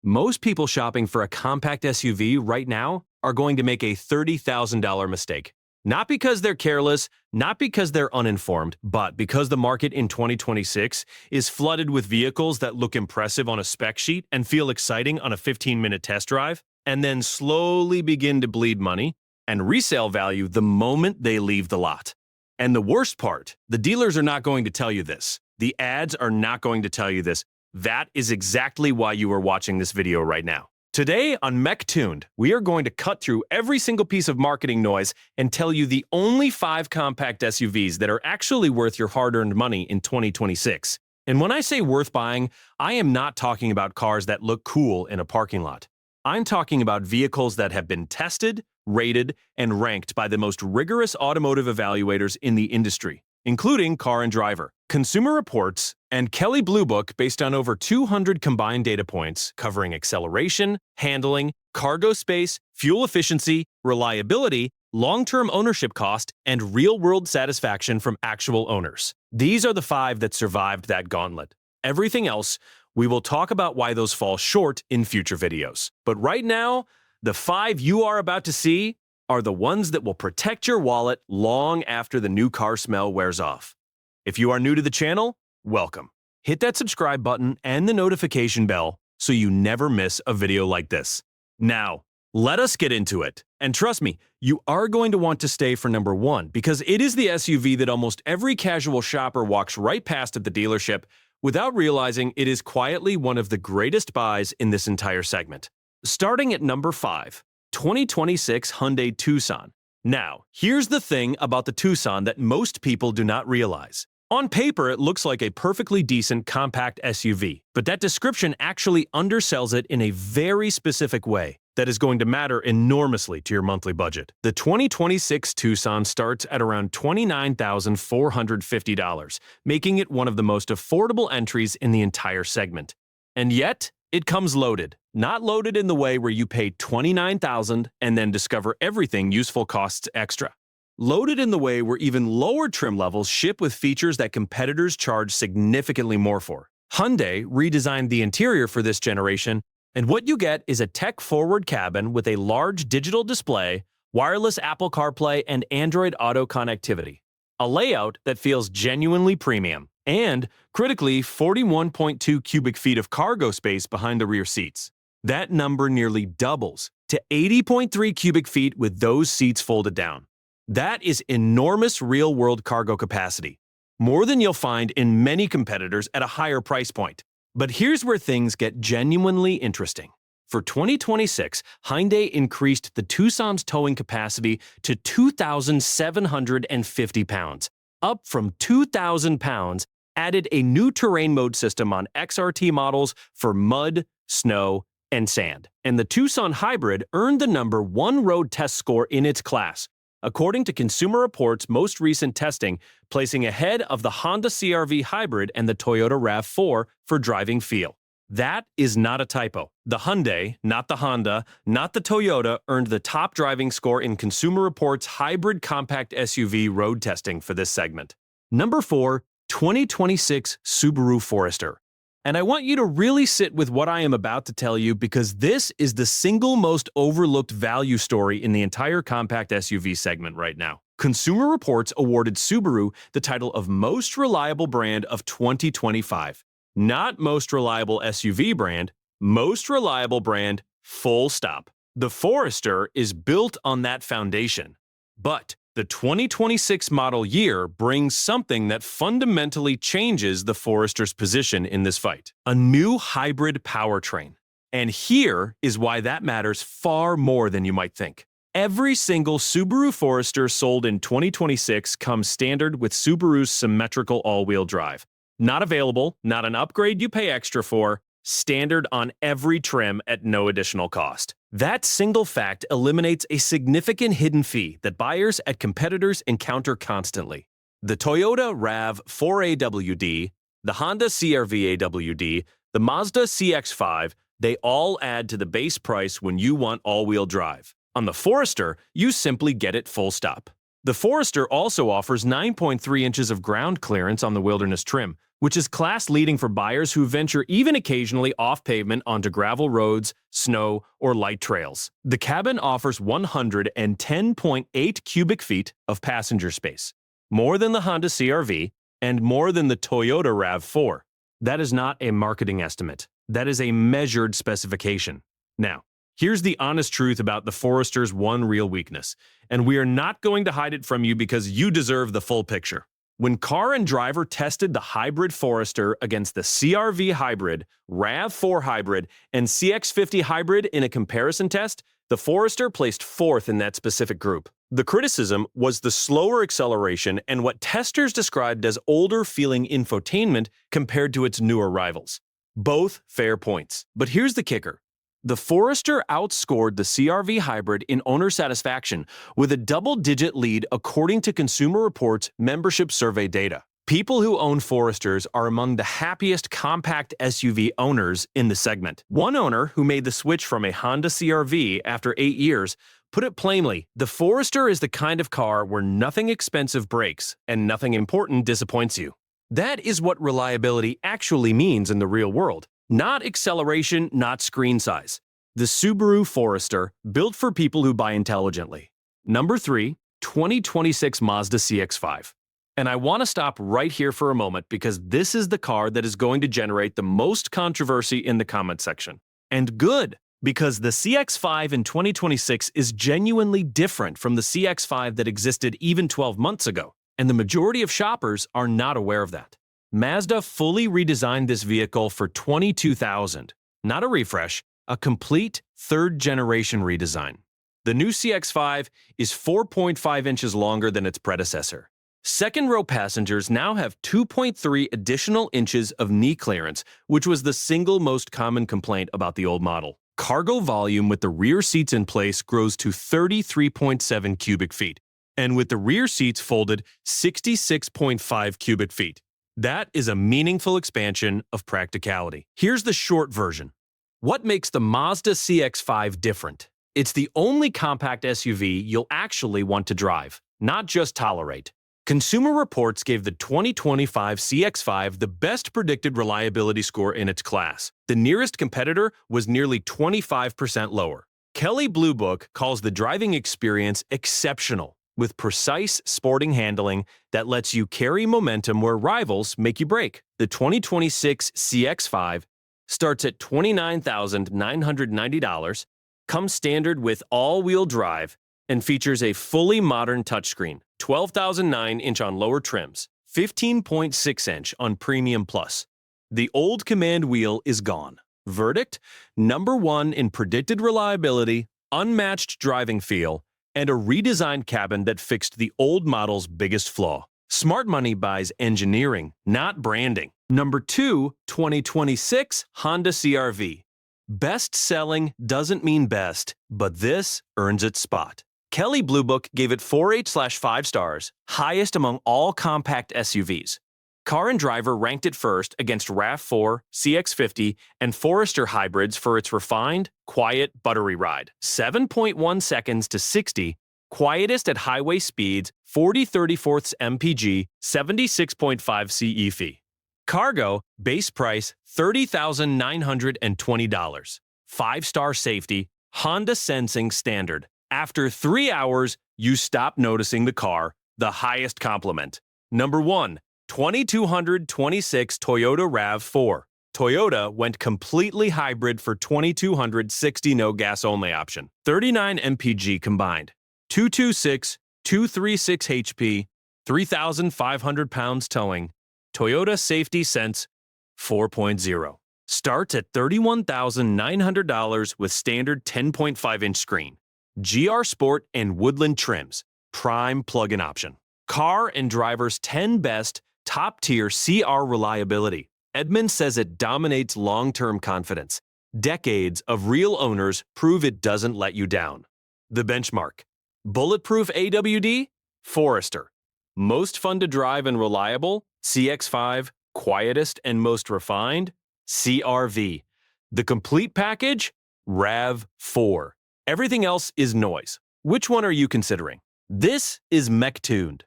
Most people shopping for a compact SUV right now are going to make a $30,000 mistake. Not because they're careless, not because they're uninformed, but because the market in 2026 is flooded with vehicles that look impressive on a spec sheet and feel exciting on a 15-minute test drive, and then slowly begin to bleed money and resale value the moment they leave the lot. And the worst part, the dealers are not going to tell you this. The ads are not going to tell you this. That is exactly why you are watching this video right now. Today on Mech Tuned, we are going to cut through every single piece of marketing noise and tell you the only 5 compact SUVs that are actually worth your hard-earned money in 2026. And when I say worth buying, I am not talking about cars that look cool in a parking lot. I'm talking about vehicles that have been tested, rated, and ranked by the most rigorous automotive evaluators in the industry, including Car and Driver, Consumer Reports, and Kelley Blue Book, based on over 200 combined data points covering acceleration, handling, cargo space, fuel efficiency, reliability, long-term ownership cost, and real-world satisfaction from actual owners. These are the 5 that survived that gauntlet. Everything else, we will talk about why those fall short in future videos. But right now, the 5 you are about to see are the ones that will protect your wallet long after the new car smell wears off. If you are new to the channel, welcome. Hit that subscribe button and the notification bell so you never miss a video like this. Now, let us get into it. And trust me, you are going to want to stay for number 1 because it is the SUV that almost every casual shopper walks right past at the dealership without realizing it is quietly one of the greatest buys in this entire segment. Starting at number 5, 2026 Hyundai Tucson. Now, here's the thing about the Tucson that most people do not realize. On paper, it looks like a perfectly decent compact SUV, but that description actually undersells it in a very specific way that is going to matter enormously to your monthly budget. The 2026 Tucson starts at around $29,450, making it one of the most affordable entries in the entire segment. And yet, it comes loaded. Not loaded in the way where you pay $29,000 and then discover everything useful costs extra. Loaded in the way where even lower trim levels ship with features that competitors charge significantly more for. Hyundai redesigned the interior for this generation, and what you get is a tech-forward cabin with a large digital display, wireless Apple CarPlay, and Android Auto connectivity. A layout that feels genuinely premium, and, critically, 41.2 cubic feet of cargo space behind the rear seats. That number nearly doubles to 80.3 cubic feet with those seats folded down. That is enormous real-world cargo capacity, more than you'll find in many competitors at a higher price point. But here's where things get genuinely interesting. For 2026, Hyundai increased the Tucson's towing capacity to 2,750 pounds, up from 2,000 pounds, added a new terrain mode system on XRT models for mud, snow, and sand. And the Tucson Hybrid earned the number 1 road test score in its class, according to Consumer Reports' most recent testing, placing ahead of the Honda CR-V Hybrid and the Toyota RAV4 for driving feel. That is not a typo. The Hyundai, not the Honda, not the Toyota, earned the top driving score in Consumer Reports' hybrid compact SUV road testing for this segment. Number 4, 2026 Subaru Forester. And I want you to really sit with what I am about to tell you because this is the single most overlooked value story in the entire compact SUV segment right now. Consumer Reports awarded Subaru the title of Most Reliable Brand of 2025. Not Most Reliable SUV Brand, Most Reliable Brand, full stop. The Forester is built on that foundation. But the 2026 model year brings something that fundamentally changes the Forester's position in this fight. A new hybrid powertrain. And here is why that matters far more than you might think. Every single Subaru Forester sold in 2026 comes standard with Subaru's symmetrical all-wheel drive. Not available, not an upgrade you pay extra for, standard on every trim at no additional cost. That single fact eliminates a significant hidden fee that buyers at competitors encounter constantly. The Toyota RAV4 AWD, the Honda CR-V AWD, the Mazda CX-5, they all add to the base price when you want all-wheel drive. On the Forester, you simply get it full stop. The Forester also offers 9.3 inches of ground clearance on the Wilderness trim, which is class-leading for buyers who venture even occasionally off-pavement onto gravel roads, snow, or light trails. The cabin offers 110.8 cubic feet of passenger space, more than the Honda CR-V and more than the Toyota RAV4. That is not a marketing estimate. That is a measured specification. Now, here's the honest truth about the Forester's one real weakness, and we are not going to hide it from you because you deserve the full picture. When Car and Driver tested the hybrid Forester against the CR-V hybrid, RAV4 hybrid, and CX-50 hybrid in a comparison test, the Forester placed fourth in that specific group. The criticism was the slower acceleration and what testers described as older-feeling infotainment compared to its newer rivals. Both fair points. But here's the kicker. The Forester outscored the CR-V hybrid in owner satisfaction with a double-digit lead according to Consumer Reports membership survey data. People who own Foresters are among the happiest compact SUV owners in the segment. One owner who made the switch from a Honda CR-V after 8 years put it plainly, the Forester is the kind of car where nothing expensive breaks and nothing important disappoints you. That is what reliability actually means in the real world. Not acceleration, not screen size. The Subaru Forester, built for people who buy intelligently. Number 3, 2026 Mazda CX-5. And I want to stop right here for a moment because this is the car that is going to generate the most controversy in the comment section. And good, because the CX-5 in 2026 is genuinely different from the CX-5 that existed even 12 months ago, and the majority of shoppers are not aware of that. Mazda fully redesigned this vehicle for $22,000. Not a refresh, a complete third-generation redesign. The new CX-5 is 4.5 inches longer than its predecessor. Second-row passengers now have 2.3 additional inches of knee clearance, which was the single most common complaint about the old model. Cargo volume with the rear seats in place grows to 33.7 cubic feet, and with the rear seats folded, 66.5 cubic feet. That is a meaningful expansion of practicality. Here's the short version. What makes the Mazda CX-5 different? It's the only compact SUV you'll actually want to drive, not just tolerate. Consumer Reports gave the 2025 CX-5 the best predicted reliability score in its class. The nearest competitor was nearly 25% lower. Kelley Blue Book calls the driving experience exceptional, with precise sporting handling that lets you carry momentum where rivals make you brake. The 2026 CX-5 starts at $29,990, comes standard with all-wheel drive, and features a fully modern touchscreen, 12,009-inch on lower trims, 15.6-inch on Premium Plus. The old command wheel is gone. Verdict? Number 1 in predicted reliability, unmatched driving feel, and a redesigned cabin that fixed the old model's biggest flaw. Smart money buys engineering, not branding. Number 2, 2026 Honda CR-V. Best-selling doesn't mean best, but this earns its spot. Kelley Blue Book gave it 4.8/5 stars, highest among all compact SUVs. Car and Driver ranked it first against RAV4, CX-50, and Forester hybrids for its refined, quiet, buttery ride. 7.1 seconds to 60, quietest at highway speeds, 40/34 mpg, 76.5 CEF. Cargo, base price $30,920. 5-star safety, Honda Sensing Standard. After 3 hours, you stop noticing the car, the highest compliment. Number 1, 2226 Toyota RAV4. Toyota went completely hybrid for 2260 no gas-only option. 39 mpg combined. 226, 236 HP, 3,500 pounds towing. Toyota Safety Sense 4.0. Starts at $31,900 with standard 10.5-inch screen. GR Sport and Woodland trims. Prime plug-in option. Car and Driver's 10 best top-tier CR reliability. Edmunds says it dominates long-term confidence. Decades of real owners prove it doesn't let you down. The benchmark. Bulletproof AWD? Forester. Most fun to drive and reliable? CX-5. Quietest and most refined? CR-V. The complete package? RAV4. Everything else is noise. Which one are you considering? This is Mech Tuned.